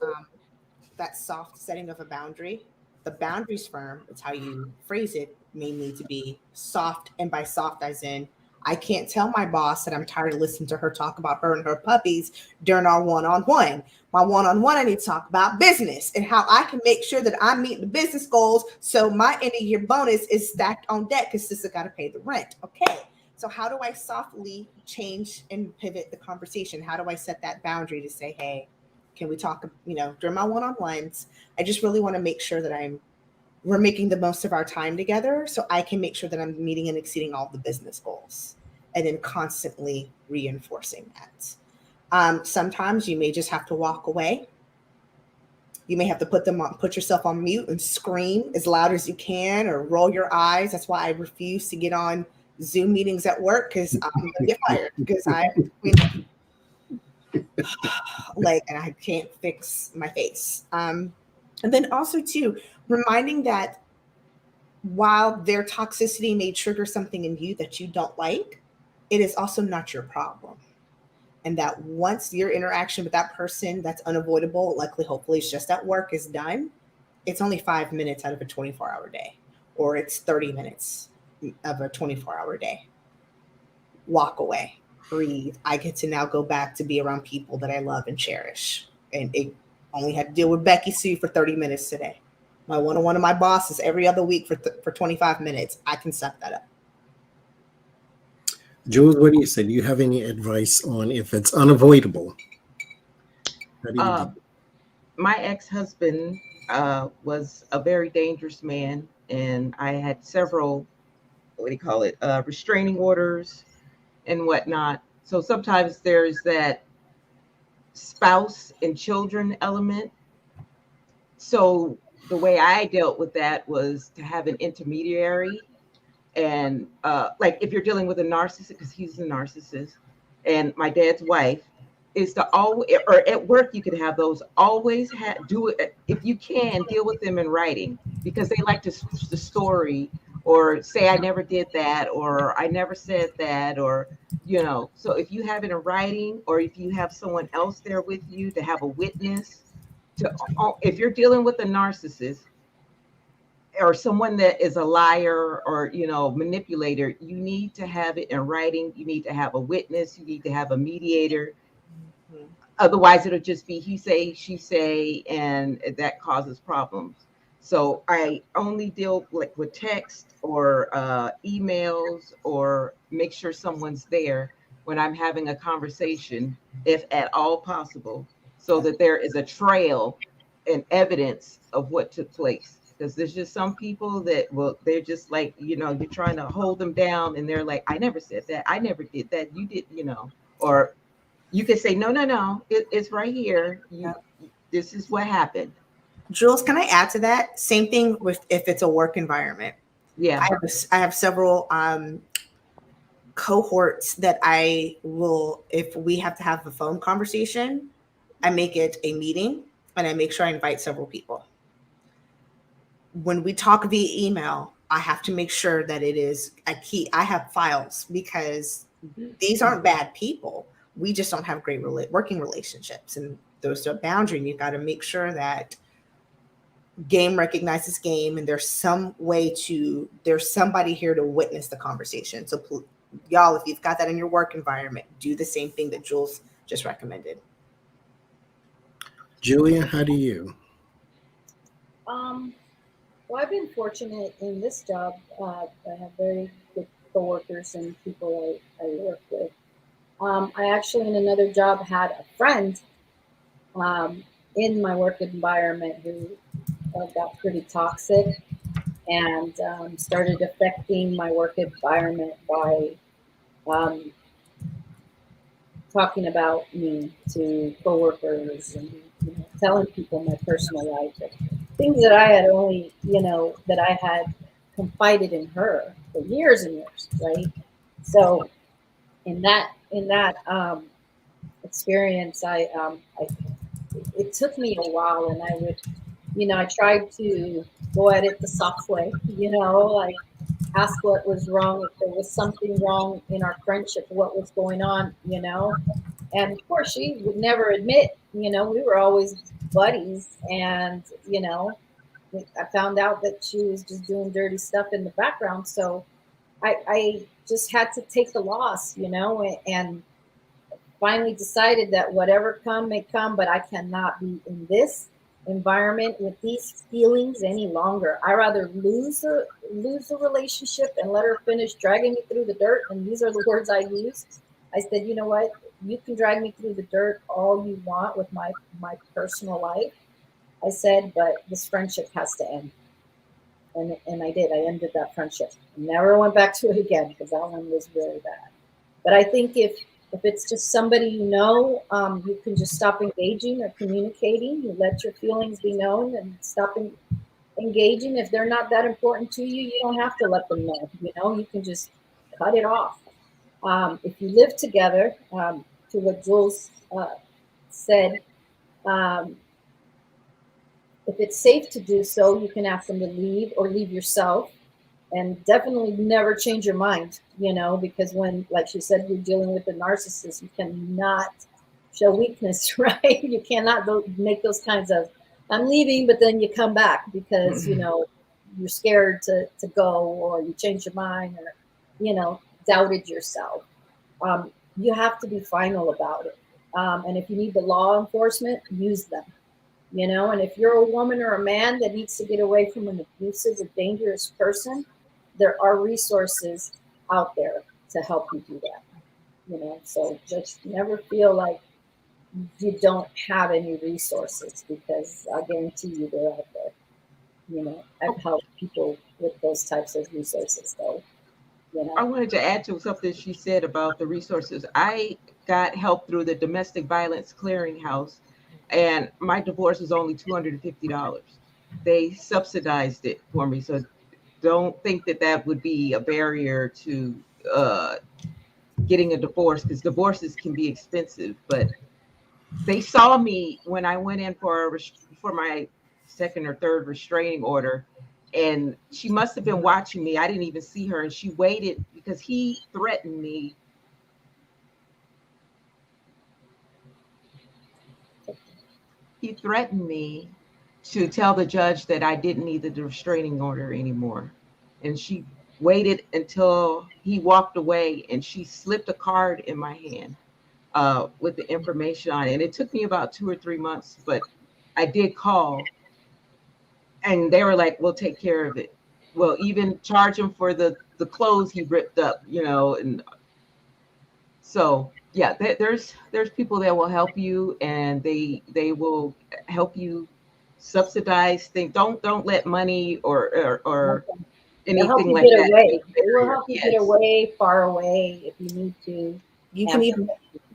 that soft setting of a boundary. The boundaries firm, it's how you phrase it, may need to be soft. And by soft, as in, I can't tell my boss that I'm tired of listening to her talk about her and her puppies during our one on one. My one on one, I need to talk about business and how I can make sure that I'm meeting the business goals. So my end of year bonus is stacked on deck because sister got to pay the rent. Okay. So how do I softly change and pivot the conversation? How do I set that boundary to say, hey, can we talk, during my one-on-ones? I just really want to make sure that we're making the most of our time together so I can make sure that I'm meeting and exceeding all the business goals and then constantly reinforcing that. Sometimes you may just have to walk away. You may have to put yourself on mute and scream as loud as you can or roll your eyes. That's why I refuse to get on Zoom meetings at work because I'm going to get fired because and I can't fix my face. And then also too, reminding that while their toxicity may trigger something in you that you don't like, it is also not your problem. And that once your interaction with that person that's unavoidable, likely, hopefully it's just at work, is done, it's only 5 minutes out of a 24-hour day, or it's 30 minutes of a 24-hour day. Walk away, breathe. I get to now go back to be around people that I love and cherish. And it only had to deal with Becky Sue for 30 minutes today. My one-on-one of my boss is every other week for 25 minutes. I can suck that up. Jules, what do you say? Do you have any advice on if it's unavoidable? How do you do? My ex-husband was a very dangerous man, and I had several, what do you call it, restraining orders and whatnot. So sometimes there's that spouse and children element. So the way I dealt with that was to have an intermediary. And like if you're dealing with a narcissist, because he's a narcissist, and my dad's wife, is to always, or at work you could have those, always do it if you can, deal with them in writing, because they like to switch the story or say I never did that or I never said that, or so if you have it in writing, or if you have someone else there with you to have a witness to, if you're dealing with a narcissist or someone that is a liar or manipulator, you need to have it in writing. You need to have a witness. You need to have a mediator. Mm-hmm. Otherwise it'll just be he say, she say, and that causes problems. So I only deal like with text or emails, or make sure someone's there when I'm having a conversation, if at all possible, so that there is a trail and evidence of what took place. Because there's just some people that they're just like, you're trying to hold them down and they're like, I never said that. I never did that. You did, or you could say, no, it's right here. This is what happened. Jules, can I add to that? Same thing with if it's a work environment. Yeah. I have several cohorts that I will, if we have to have a phone conversation, I make it a meeting and I make sure I invite several people. When we talk via email, I have to make sure that it is I have files, because these aren't bad people. We just don't have great working relationships, and there's a boundary, and you've got to make sure that game recognizes game, and there's somebody here to witness the conversation. So y'all, if you've got that in your work environment, do the same thing that Jules just recommended. Julia, how do you? Well, I've been fortunate in this job. I have very good coworkers and people I work with. I actually, in another job, had a friend in my work environment who got pretty toxic and started affecting my work environment by talking about me to coworkers and telling people my personal life. things that I had only, that I had confided in her for years and years, right? So in that experience, I it took me a while, and I would, I tried to go at it the soft way, like ask what was wrong, if there was something wrong in our friendship, what was going on. And of course, she would never admit, we were always buddies. And, I found out that she was just doing dirty stuff in the background. So I just had to take the loss, and finally decided that whatever come may come, but I cannot be in this environment with these feelings any longer. I rather lose the relationship and let her finish dragging me through the dirt. And these are the words I used. I said, you know what? You can drag me through the dirt all you want with my personal life. I said, but this friendship has to end. And I did. I ended that friendship. Never went back to it again because that one was really bad. But I think if it's just somebody you can just stop engaging or communicating. You let your feelings be known and stop engaging. If they're not that important to you, you don't have to let them know. You can just cut it off. If you live together, to what Jules said, um, if it's safe to do so, you can ask them to leave or leave yourself. And definitely never change your mind, because when, like she said, you're dealing with a narcissist, you cannot show weakness, right? You cannot make those kinds of, I'm leaving, but then you come back because, you're scared to go, or you change your mind, or, doubted yourself. You have to be final about it. And if you need the law enforcement, use them. And if you're a woman or a man that needs to get away from an abusive or dangerous person, there are resources out there to help you do that. So just never feel like you don't have any resources, because I guarantee you they're out there. I've helped people with those types of resources, though. I wanted to add to something she said about the resources. I got help through the Domestic Violence Clearinghouse, and my divorce was only $250. They subsidized it for me, so don't think that would be a barrier to getting a divorce, because divorces can be expensive. But they saw me when I went in for my second or third restraining order, and she must have been watching me. I didn't even see her, and she waited because he threatened me. He threatened me to tell the judge that I didn't need the restraining order anymore. And she waited until he walked away, and she slipped a card in my hand with the information on it. And it took me about 2 or 3 months, but I did call, and they were like, we'll take care of it. Well, even charge him for the clothes he ripped up, and so yeah, there's people that will help you, and they will help you subsidize things. Don't let money or They'll help anything you like get that away. be a They will barrier. help you get Yes. away, far away, if you need to. You can even,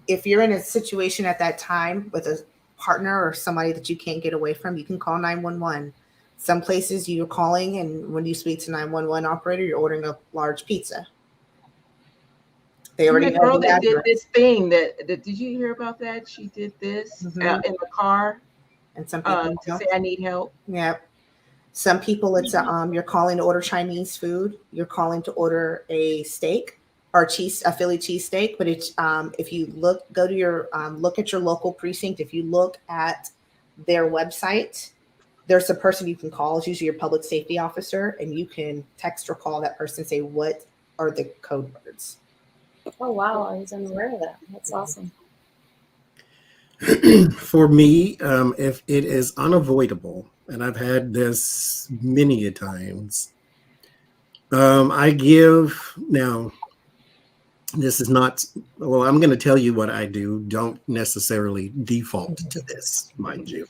if you're in a situation at that time with a partner or somebody that you can't get away from, you can call 911. Some places you're calling, and when you speak to 911 operator, you're ordering a large pizza. They And already the know girl the that did address. this thing that did you hear about that? She did this Mhm. in the car And some people to don't. say I need help. Yeah. Some people, it's you're calling to order Chinese food. You're calling to order a steak or a Philly cheesesteak. But it's if you go to your look at your local precinct. If you look at their website, there's a person you can call. It's usually your public safety officer, and you can text or call that person and say, what are the code words? Oh, wow. I was unaware of that. That's awesome. For me, if it is unavoidable, and I've had this many a times, I give now. This is not, well, I'm going to tell you what I do. Don't necessarily default to this, mind you.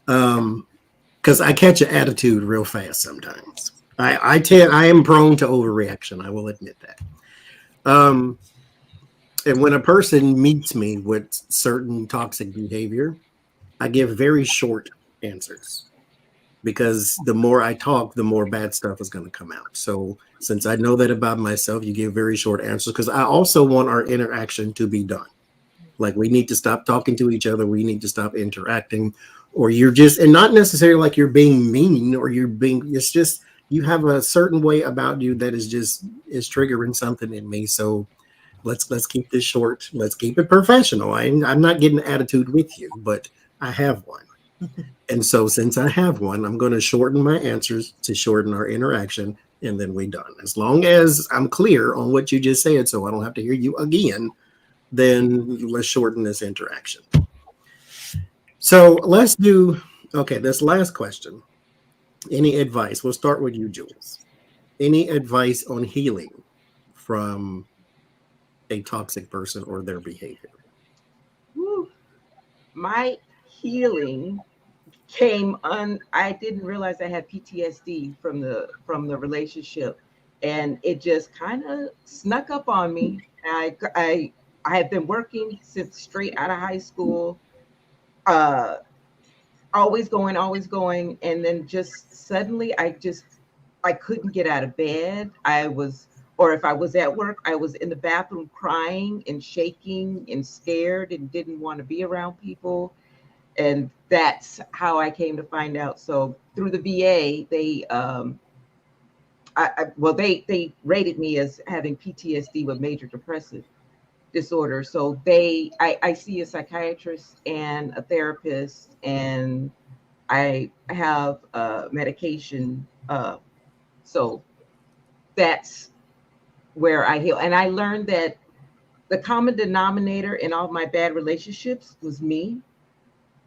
Because I catch an attitude real fast sometimes. I am prone to overreaction. I will admit that. And when a person meets me with certain toxic behavior, I give very short answers. because the more I talk, the more bad stuff is going to come out. So since I know that about myself, you give very short answers because I also want our interaction to be done. Like we need to stop talking to each other. We need to stop interacting, or you're just, and not necessarily like you're being mean or you're being, it's just, you have a certain way about you that is triggering something in me. So let's keep this short. Let's keep it professional. I'm not getting an attitude with you, but I have one. And so since I have one, I'm going to shorten my answers to shorten our interaction, and then we're done. As long as I'm clear on what you just said, so I don't have to hear you again, then let's shorten this interaction. So let's do, okay, this last question. Any advice? We'll start with you, Jules. Any advice on healing from a toxic person or their behavior? Woo. My healing came I didn't realize I had PTSD from the relationship, and it just kind of snuck up on me. I had been working since straight out of high school, always going, and then just suddenly I couldn't get out of bed. Or if I was at work, I was in the bathroom crying and shaking and scared and didn't want to be around people. And that's how I came to find out. So through the VA, they rated me as having PTSD with major depressive disorder. So I see a psychiatrist and a therapist, and I have medication. So that's where I heal. And I learned that the common denominator in all of my bad relationships was me.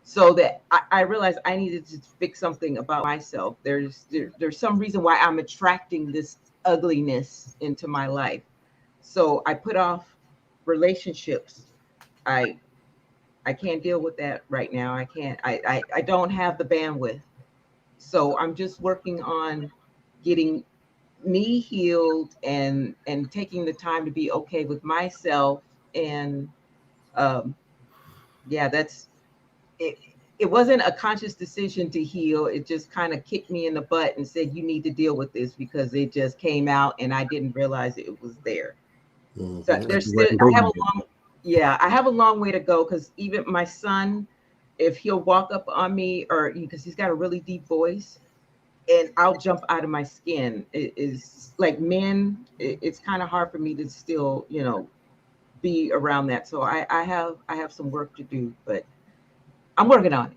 So that I realized I needed to fix something about myself. There's some reason why I'm attracting this ugliness into my life. So I put off relationships. I can't deal with that right now. I can't. I don't have the bandwidth. So I'm just working on getting me healed and taking the time to be okay with myself. And yeah, that's it. It wasn't a conscious decision to heal. It just kind of kicked me in the butt and said, you need to deal with this, because it just came out and I didn't realize it was there. Mm-hmm. So there's still, I have a long way to go, because even my son, if he'll walk up on me, or because he's got a really deep voice, and I'll jump out of my skin. It is like men, it's kind of hard for me to still, be around that. So I have some work to do, but I'm working on it.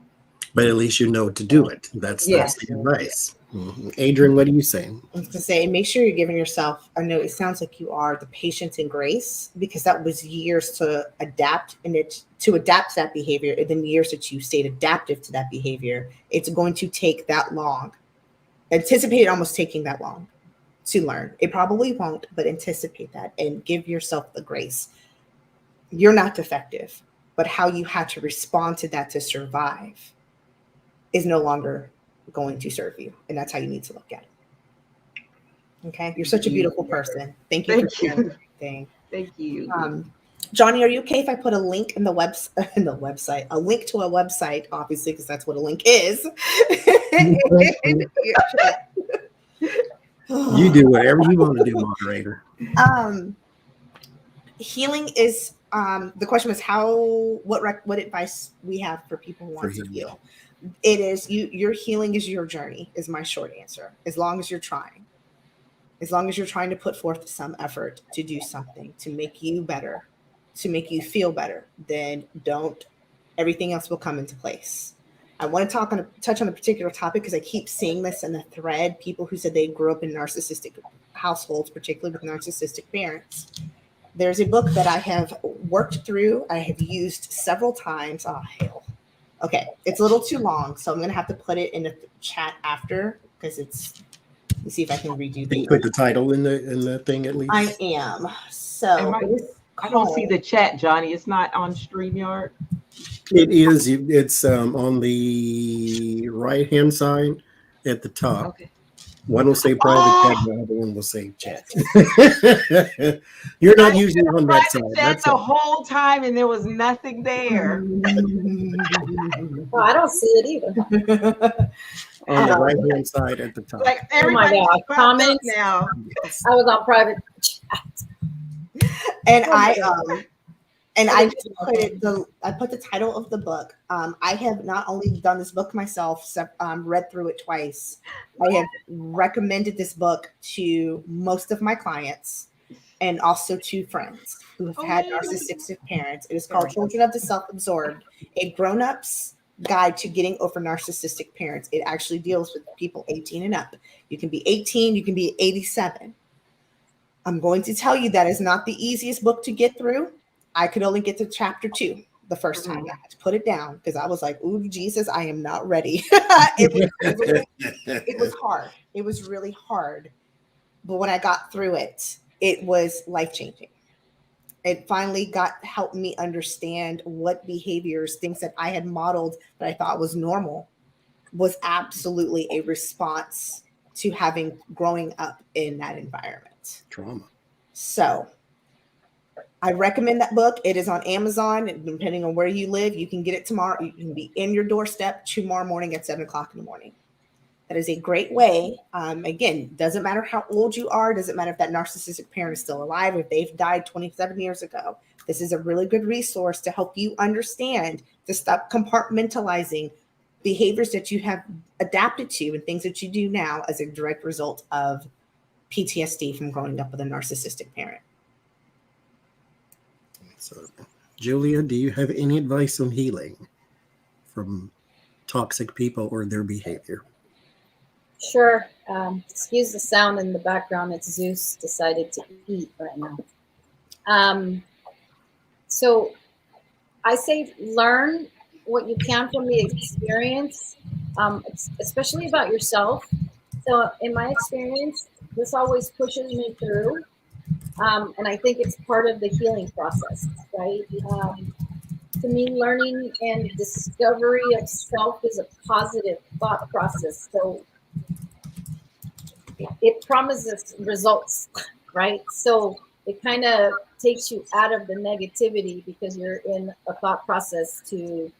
But at least you know to do it. That's the advice. Mm-hmm. Adrian, what are you saying? I was going to say, make sure you're giving yourself, I know it sounds like you are, the patience and grace, because that was years to adapt, and to adapt that behavior, and then years that you stayed adaptive to that behavior. It's going to take that long. Anticipate it almost taking that long to learn. It probably won't, but anticipate that and give yourself the grace. You're not defective, but how you had to respond to that to survive is no longer going to serve you. And that's how you need to look at it. Okay. You're such a beautiful person. Thank you for sharing everything. Thank you. Johnny, are you okay if I put a link in the website, a link to a website, obviously, because that's what a link is. You do whatever you want to do, moderator. Healing is, the question was what advice we have for people who want to heal. It is your healing is your journey, is my short answer. As long as you're trying to put forth some effort to do something to make you better, to make you feel better, then everything else will come into place. I want to touch on a particular topic because I keep seeing this in the thread. People who said they grew up in narcissistic households, particularly with narcissistic parents. There's a book that I have worked through. I have used several times. Oh, hell. Okay. It's a little too long, so I'm going to have to put it in the chat after, because let's see if I can redo Can you put the title in the thing at least? I am. So I don't see the chat, Johnny. It's not on StreamYard. It is. It's on the right-hand side at the top. Okay. One will say private chat, the other one will say chat. You're not usually on that side. That's the whole time, and there was nothing there. Well, I don't see it either. on the right hand side at the top. Like Oh my everybody God. just popped up Comments? now. Yes. I was on private. And Oh I my God. I just I put the title of the book. I have not only done this book myself, read through it twice. I have recommended this book to most of my clients and also to friends who have had narcissistic parents. It is called Children of the Self-Absorbed, a grown-up's guide to getting over narcissistic parents. It actually deals with people 18 and up. You can be 18, you can be 87. I'm going to tell you that is not the easiest book to get through. I could only get to chapter 2 the first time. I had to put it down because I was like, "Ooh, Jesus, I am not ready." It was hard. It was really hard. But when I got through it, it was life-changing. It finally helped me understand what behaviors, things that I had modeled that I thought was normal, was absolutely a response to growing up in that environment. Trauma. So I recommend that book. It is on Amazon. Depending on where you live, you can get it tomorrow. You can be in your doorstep tomorrow morning at 7:00 in the morning. That is a great way. Again, doesn't matter how old you are. Doesn't matter if that narcissistic parent is still alive, if they've died 27 years ago. This is a really good resource to help you understand, to stop compartmentalizing behaviors that you have adapted to and things that you do now as a direct result of PTSD from growing up with a narcissistic parent. So, Julia, do you have any advice on healing from toxic people or their behavior? Sure. Excuse the sound in the background. It's Zeus decided to eat right now. So I say learn what you can from the experience, especially about yourself. So in my experience, this always pushes me through. And I think it's part of the healing process, right? To me, learning and discovery of self is a positive thought process. So it promises results, right? So it kind of takes you out of the negativity because you're in a thought process to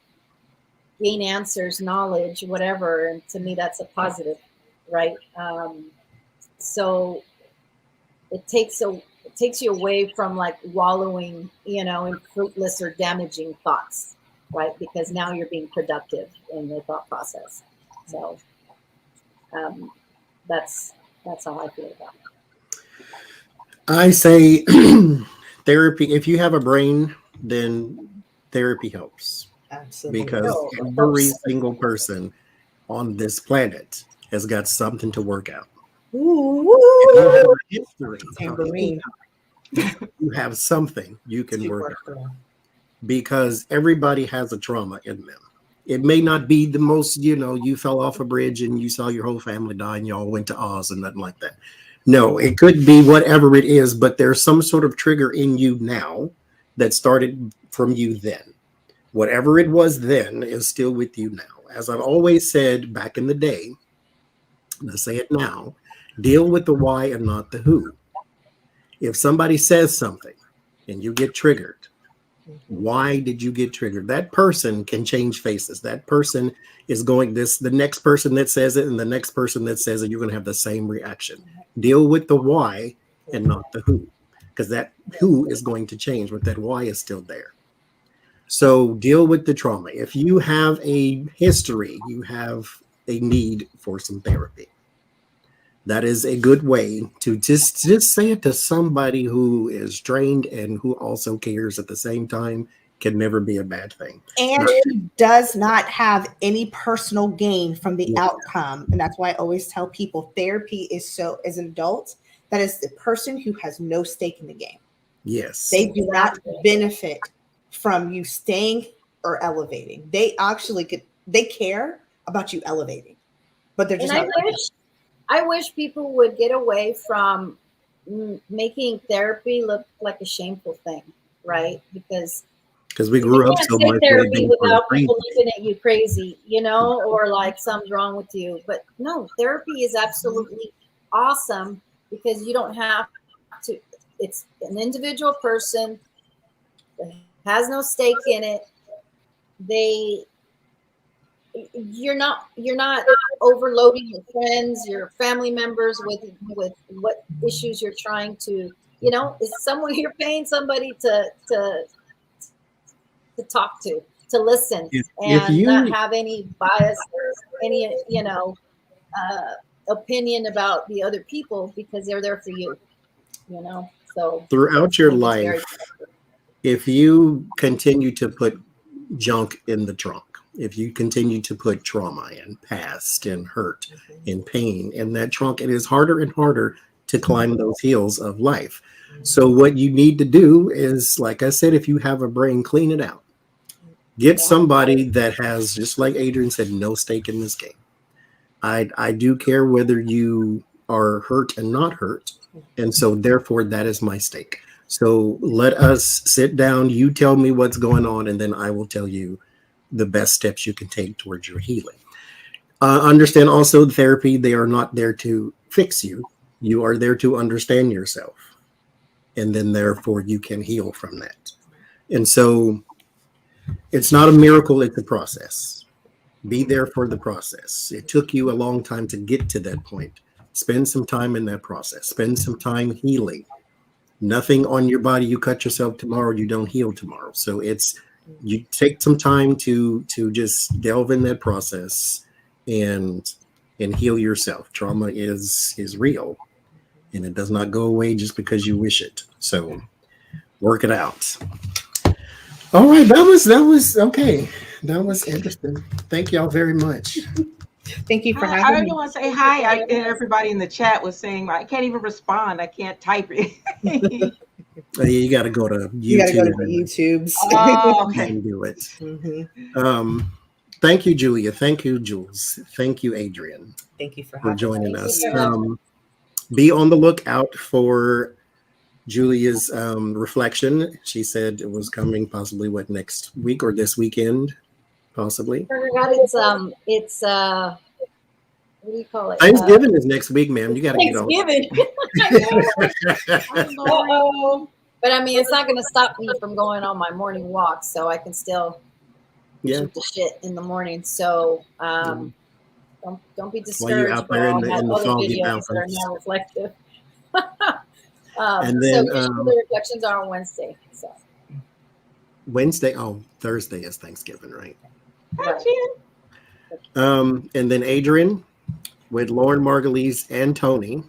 gain answers, knowledge, whatever. And to me, that's a positive, right? So it takes you away from like wallowing, in fruitless or damaging thoughts, right? Because now you're being productive in the thought process. So that's how I feel about it. I say therapy. If you have a brain, then therapy helps. Absolutely. Because every single person on this planet has got something to work out. If you have a history, Tambourine. you have something you can work out. Because everybody has a trauma in them. It may not be the most, you fell off a bridge and you saw your whole family die and y'all went to Oz and nothing like that. No, it could be whatever it is, but there's some sort of trigger in you now that started from you then. Whatever it was then is still with you now. As I've always said back in the day, and I say it now, deal with the why and not the who. If somebody says something and you get triggered, why did you get triggered? That person can change faces. That person is the next person that says it and the next person that says it, you're going to have the same reaction. Deal with the why and not the who, because that who is going to change, but that why is still there. So deal with the trauma. If you have a history, you have a need for some therapy. That is a good way to just say it to somebody who is trained and who also cares at the same time. Can never be a bad thing. And who does not have any personal gain from the outcome. And that's why I always tell people therapy is as an adult, that is the person who has no stake in the game. Yes. They do not benefit from you staying or elevating. They actually they care about you elevating, but they're just I wish people would get away from making therapy look like a shameful thing, right? Because we grew up so much therapy without people looking at you crazy, or like something's wrong with you. But no, therapy is absolutely awesome because you don't have to. It's an individual person that has no stake in it. They you're not overloading your friends, your family members with what issues you're trying to, is someone you're paying somebody to talk to listen, If and not you have any bias or any opinion about the other people, because they're there for you. So throughout I your think it's very life, if you continue to put junk in the trunk, if you continue to put trauma and past and hurt and pain in that trunk, it is harder and harder to climb those hills of life. So what you need to do is, like I said, if you have a brain, clean it out. Get somebody that has, just like Adrian said, no stake in this game. I do care whether you are hurt and not hurt. And so therefore that is my stake. So let us sit down, you tell me what's going on, and then I will tell you the best steps you can take towards your healing. Understand also, therapy, they are not there to fix you. You are there to understand yourself. And then therefore you can heal from that. And so it's not a miracle, it's a process. Be there for the process. It took you a long time to get to that point. Spend some time in that process. Spend some time healing. Nothing on your body, you cut yourself tomorrow, you don't heal tomorrow. So you take some time to just delve in that process and heal yourself. Trauma is real, and it does not go away just because you wish it. So work it out. All right, that was okay. That was interesting. Thank y'all very much. Thank you for I having don't me. want to say hi. Everybody in the chat was saying I can't even respond. I can't type it. You got to go to YouTube. You got to go to the YouTubes. Oh, okay. And do it. Mm-hmm. Thank you, Julia. Thank you, Jules. Thank you, Adrian, Thank you for joining us. you. Be on the lookout for Julia's reflection. She said it was coming possibly next week or this weekend, possibly. I forgot it's what do you call it? Thanksgiving is next week, ma'am. You got to get on. Thanksgiving. But I mean, it's not going to stop me from going on my morning walk, so I can still shoot the shit in the morning. So don't be discouraged out there in the other foggy videos that are mountains. not reflective. And then so the reflections are on Wednesday. So Wednesday, Thursday is Thanksgiving, right? right. And then Adrian with Lauren Margulies and Tony.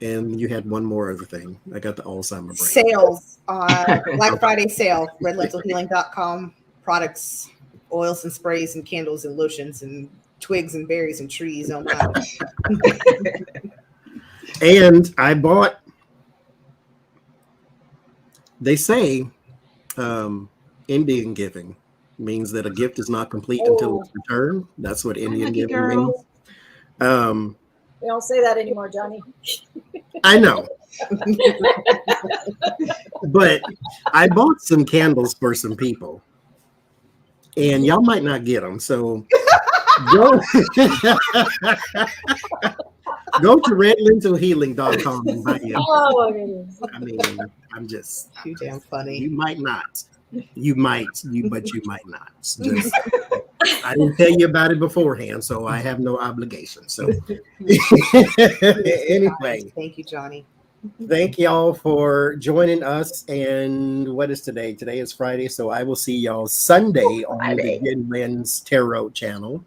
And you had one more other thing. I got the Alzheimer brain. Sales, Black Friday sale, redlentilhealing.com, products, oils and sprays and candles and lotions and twigs and berries and trees. Oh my. And I bought, they say Indian giving means that a gift is not complete until it's returned. That's what Indian giving means. We don't say that anymore, Johnny. I know. But I bought some candles for some people. And y'all might not get them. So go, go to redlentilhealing.com and buy them. Oh my goodness. I mean, I'm just too damn funny. You might not. You might, but you might not. Just, I didn't tell you about it beforehand, so I have no obligation. So anyway, thank you, Johnny. Thank y'all for joining us. And what is today? Today is Friday, so I will see y'all Sunday on the Jen Lynn's Tarot channel.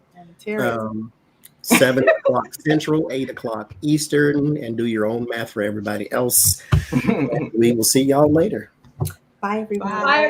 7 o'clock Central, 8 o'clock Eastern, and do your own math for everybody else. We will see y'all later. Bye, everybody. Bye.